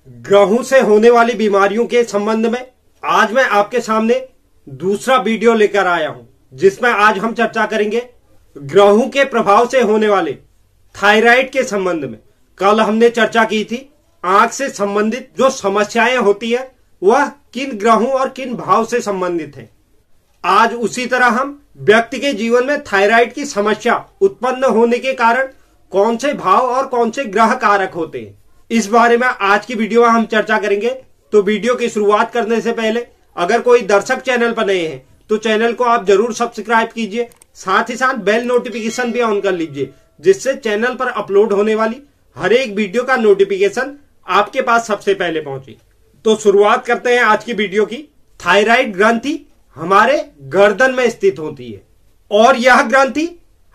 ग्रहों से होने वाली बीमारियों के संबंध में आज मैं आपके सामने दूसरा वीडियो लेकर आया हूं, जिसमें आज हम चर्चा करेंगे ग्रहों के प्रभाव से होने वाले थायराइड के संबंध में। कल हमने चर्चा की थी आंख से संबंधित जो समस्याएं होती है वह किन ग्रहों और किन भाव से संबंधित है। आज उसी तरह हम व्यक्ति के जीवन में थायराइड की समस्या उत्पन्न होने के कारण कौन से भाव और कौन से ग्रह कारक होते हैं, इस बारे में आज की वीडियो में हम चर्चा करेंगे। तो वीडियो की शुरुआत करने से पहले अगर कोई दर्शक चैनल पर नए हैं तो चैनल को आप जरूर सब्सक्राइब कीजिए, साथ ही साथ बेल नोटिफिकेशन भी ऑन कर लीजिए, जिससे चैनल पर अपलोड होने वाली हर एक वीडियो का नोटिफिकेशन आपके पास सबसे पहले पहुंचे। तो शुरुआत करते हैं आज की वीडियो की। थायराइड ग्रंथि हमारे गर्दन में स्थित होती है और यह ग्रंथि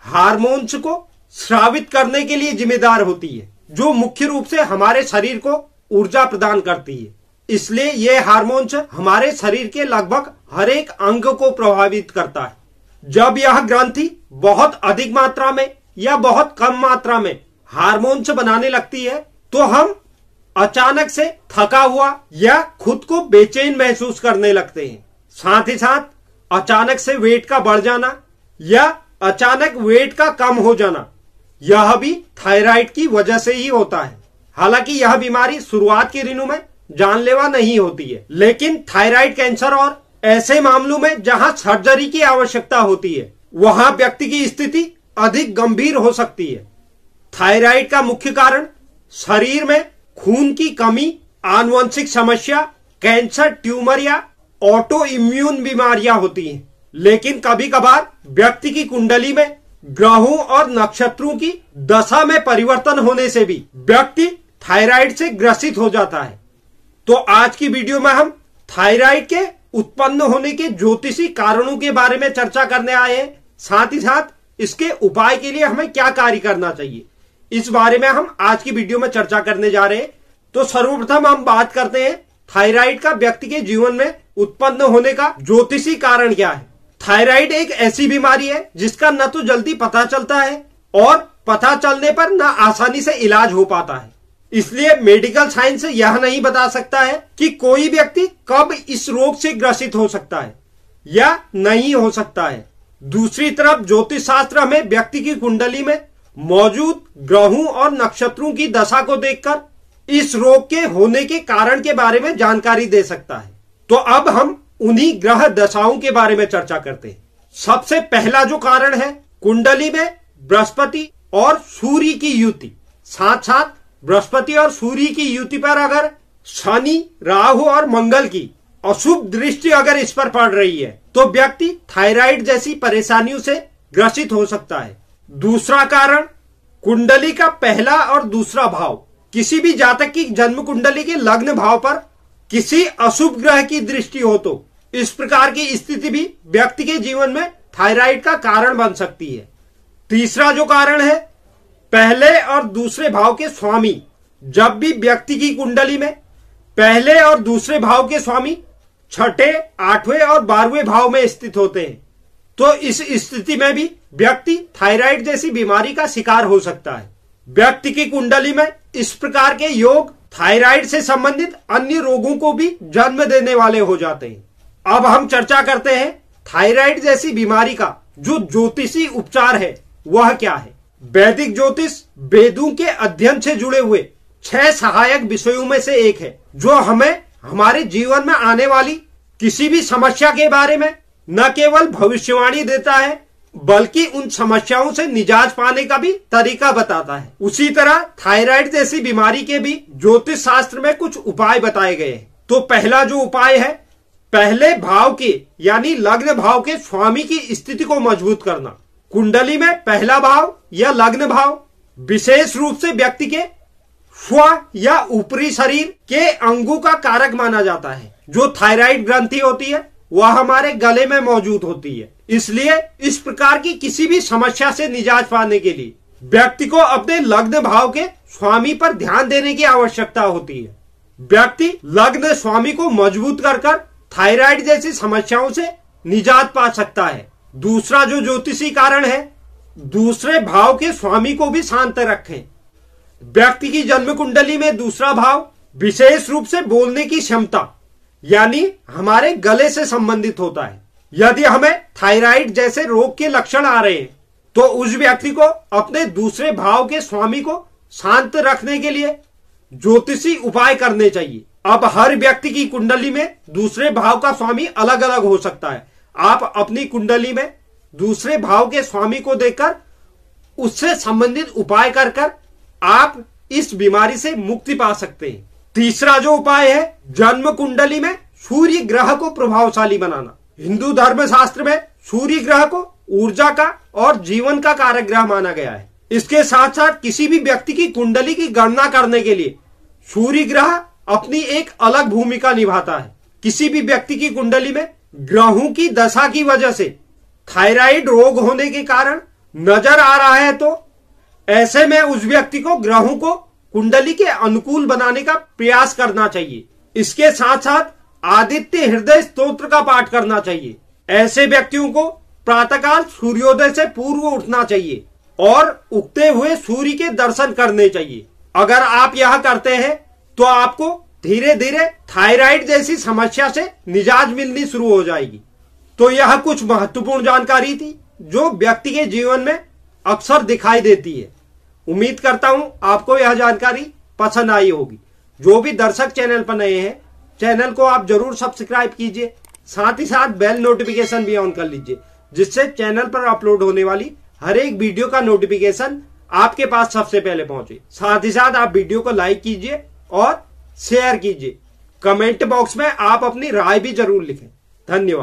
हार्मोन्स को स्रावित करने के लिए जिम्मेदार होती है, जो मुख्य रूप से हमारे शरीर को ऊर्जा प्रदान करती है। इसलिए ये हार्मोन्स हमारे शरीर के लगभग हर एक अंग को प्रभावित करता है। जब यह ग्रंथि बहुत अधिक मात्रा में या बहुत कम मात्रा में हार्मोन्स बनाने लगती है तो हम अचानक से थका हुआ या खुद को बेचैन महसूस करने लगते हैं। साथ ही साथ अचानक से वेट का बढ़ जाना या अचानक वेट का कम हो जाना, यह भी थायराइड की वजह से ही होता है। हालांकि यह बीमारी शुरुआत के दिनों में जानलेवा नहीं होती है, लेकिन थायराइड कैंसर और ऐसे मामलों में जहां सर्जरी की आवश्यकता होती है वहां व्यक्ति की स्थिति अधिक गंभीर हो सकती है। थायराइड का मुख्य कारण शरीर में खून की कमी, आनुवंशिक समस्या, कैंसर, ट्यूमर या ऑटो इम्यून बीमारियां होती हैं। लेकिन कभी कभार व्यक्ति की कुंडली में ग्रहों और नक्षत्रों की दशा में परिवर्तन होने से भी व्यक्ति थायराइड से ग्रसित हो जाता है। तो आज की वीडियो में हम थायराइड के उत्पन्न होने के ज्योतिषी कारणों के बारे में चर्चा करने आए हैं, साथ ही साथ इसके उपाय के लिए हमें क्या कार्य करना चाहिए, इस बारे में हम आज की वीडियो में चर्चा करने जा रहे हैं। तो सर्वप्रथम हम बात करते हैं थायराइड का व्यक्ति के जीवन में उत्पन्न होने का ज्योतिषी कारण क्या है। थायराइड एक ऐसी बीमारी है जिसका न तो जल्दी पता चलता है और पता चलने पर न आसानी से इलाज हो पाता है। इसलिए मेडिकल साइंस यह नहीं बता सकता है कि कोई व्यक्ति कब इस रोग से ग्रसित हो सकता है या नहीं हो सकता है। दूसरी तरफ ज्योतिष शास्त्र हमें व्यक्ति की कुंडली में मौजूद ग्रहों और नक्षत्रों की दशा को देखकर इस रोग के होने के कारण के बारे में जानकारी दे सकता है। तो अब हम उन्हीं ग्रह दशाओं के बारे में चर्चा करते हैं। सबसे पहला जो कारण है, कुंडली में बृहस्पति और सूर्य की युति। साथ साथ बृहस्पति और सूर्य की युति पर अगर शनि, राहु और मंगल की अशुभ दृष्टि अगर इस पर पड़ रही है तो व्यक्ति थायराइड जैसी परेशानियों से ग्रसित हो सकता है। दूसरा कारण, कुंडली का पहला और दूसरा भाव। किसी भी जातक की जन्म कुंडली के लग्न भाव पर किसी अशुभ ग्रह की दृष्टि हो तो इस प्रकार की स्थिति भी व्यक्ति के जीवन में थायराइड का कारण बन सकती है। तीसरा जो कारण है, पहले और दूसरे भाव के स्वामी। जब भी व्यक्ति की कुंडली में पहले और दूसरे भाव के स्वामी छठे, आठवें और 12वें भाव में स्थित होते हैं तो इस स्थिति में भी व्यक्ति थायराइड जैसी बीमारी का शिकार हो सकता है। व्यक्ति की कुंडली में इस प्रकार के योग थायराइड से संबंधित अन्य रोगों को भी जन्म देने वाले हो जाते हैं। अब हम चर्चा करते हैं थायराइड जैसी बीमारी का जो ज्योतिषी उपचार है वह क्या है। वैदिक ज्योतिष वेदों के अध्ययन से जुड़े हुए 6 सहायक विषयों में से एक है, जो हमें हमारे जीवन में आने वाली किसी भी समस्या के बारे में न केवल भविष्यवाणी देता है बल्कि उन समस्याओं से निजात पाने का भी तरीका बताता है। उसी तरह थायराइड जैसी बीमारी के भी ज्योतिष शास्त्र में कुछ उपाय बताए गए हैं। तो पहला जो उपाय है, पहले भाव के यानी लग्न भाव के स्वामी की स्थिति को मजबूत करना। कुंडली में पहला भाव या लग्न भाव विशेष रूप से व्यक्ति के स्व या ऊपरी शरीर के अंगों का कारक माना जाता है। जो थायराइड ग्रंथि होती है वह हमारे गले में मौजूद होती है। इसलिए इस प्रकार की किसी भी समस्या से निजात पाने के लिए व्यक्ति को अपने लग्न भाव के स्वामी पर ध्यान देने की आवश्यकता होती है। व्यक्ति लग्न स्वामी को मजबूत कर थायराइड जैसी समस्याओं से निजात पा सकता है। दूसरा जो ज्योतिषी कारण है, दूसरे भाव के स्वामी को भी शांत रखें। व्यक्ति की जन्म कुंडली में दूसरा भाव विशेष रूप से बोलने की क्षमता यानी हमारे गले से संबंधित होता है। यदि हमें थायराइड जैसे रोग के लक्षण आ रहे हैं तो उस व्यक्ति को अपने दूसरे भाव के स्वामी को शांत रखने के लिए ज्योतिषी उपाय करने चाहिए। अब हर व्यक्ति की कुंडली में दूसरे भाव का स्वामी अलग अलग हो सकता है। आप अपनी कुंडली में दूसरे भाव के स्वामी को देखकर उससे संबंधित उपाय कर आप इस बीमारी से मुक्ति पा सकते हैं। तीसरा जो उपाय है, जन्म कुंडली में सूर्य ग्रह को प्रभावशाली बनाना। हिंदू धर्म शास्त्र में सूर्य ग्रह को ऊर्जा का और जीवन का कारक ग्रह माना गया है। इसके साथ साथ किसी भी व्यक्ति की कुंडली की गणना करने के लिए सूर्य ग्रह अपनी एक अलग भूमिका निभाता है। किसी भी व्यक्ति की कुंडली में ग्रहों की दशा की वजह से थायराइड रोग होने के कारण नजर आ रहा है तो ऐसे में उस व्यक्ति को ग्रहों को कुंडली के अनुकूल बनाने का प्रयास करना चाहिए। इसके साथ साथ आदित्य हृदय स्तोत्र का पाठ करना चाहिए। ऐसे व्यक्तियों को प्रातःकाल सूर्योदय से पूर्व उठना चाहिए और उगते हुए सूर्य के दर्शन करने चाहिए। अगर आप यह करते हैं तो आपको धीरे धीरे थायराइड जैसी समस्या से निजात मिलनी शुरू हो जाएगी। तो यह कुछ महत्वपूर्ण जानकारी थी जो व्यक्ति के जीवन में अक्सर दिखाई देती है। उम्मीद करता हूं आपको यह जानकारी पसंद आई होगी। जो भी दर्शक चैनल पर नए हैं, चैनल को आप जरूर सब्सक्राइब कीजिए, साथ ही साथ बेल नोटिफिकेशन भी ऑन कर लीजिए, जिससे चैनल पर अपलोड होने वाली हर एक वीडियो का नोटिफिकेशन आपके पास सबसे पहले पहुंचे। साथ ही साथ आप वीडियो को लाइक कीजिए और शेयर कीजिए। कमेंट बॉक्स में आप अपनी राय भी जरूर लिखें। धन्यवाद।